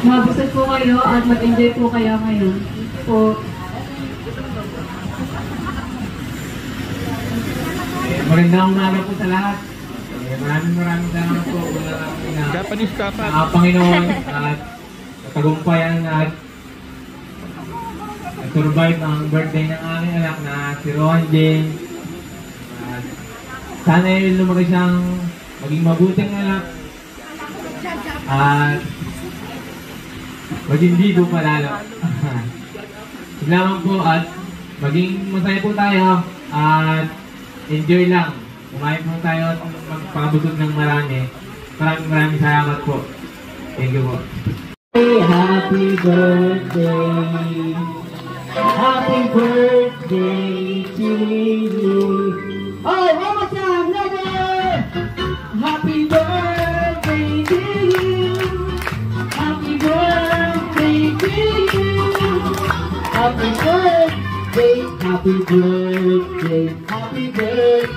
mabusog po kayo at mag-enjoy po kayo ngayon. Po. Magandang umaga po sa lahat. Maraming salamat po Japanese dapat. Panginoon at tagumpayan at survive ang birthday ng aming anak na si Rohan Jane. Sana ay lumaki siyang maging mabuting anak at maging bigo pa lalo. Salamat po at maging masaya po tayo at enjoy lang. Kumain po tayo at magpakabusog ng marami. Maraming salamat po. Thank you po. Happy birthday. Happy birthday to you. Oh, one more time, brother. Happy birthday to you. Happy birthday to you. Happy birthday, happy birthday, happy birthday.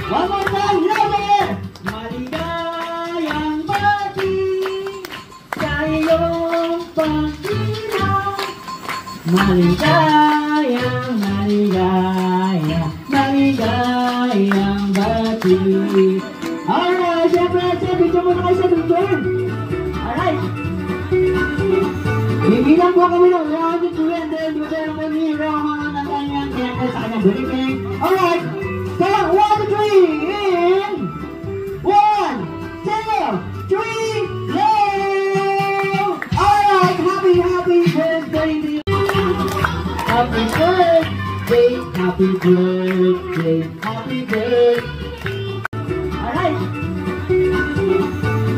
One more time, brother. Maligayang bati sa iyong pagkina. Maligayang bati. Alright, siyempre, video muna kayo sa picture. Alright. Bibilang po kami ng 1 to 2 and then doon po ni Rohan ang kanyang kaya sa kanyang briefing. Alright. Kaya 1 to 3 in 1, 2, 3, go! Alright, happy birthday to you. Happy birthday, happy birthday, happy birthday. Alright.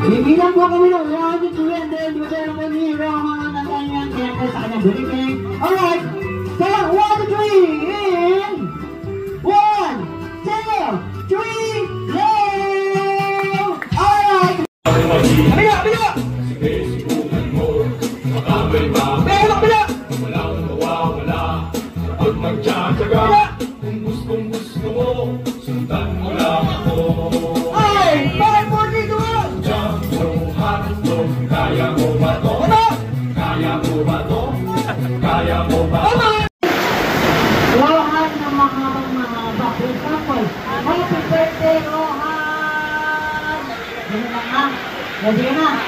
Bibilang po kami ng 1 to 2 and then doon po ni Rohan ang kanyang kaya sa kanyang briefing. Alright. Kaya 1 to 3 in 1, 2, 3, go! Alright. Kabila! Sinusubukan mo, makamay ba? Kabila! Walang mawawala kapag magtsatsaga. Kung gustong gusto mo, sundan mo lang ako. Ay! Bakit po dito? Jumbo, hotdo, kaya mo ba to? Kaya mo ba to? Kaya mo ba to? Rohan ng mahaba. For example, happy birthday, Rohan! Ganun lang ha. Ready na.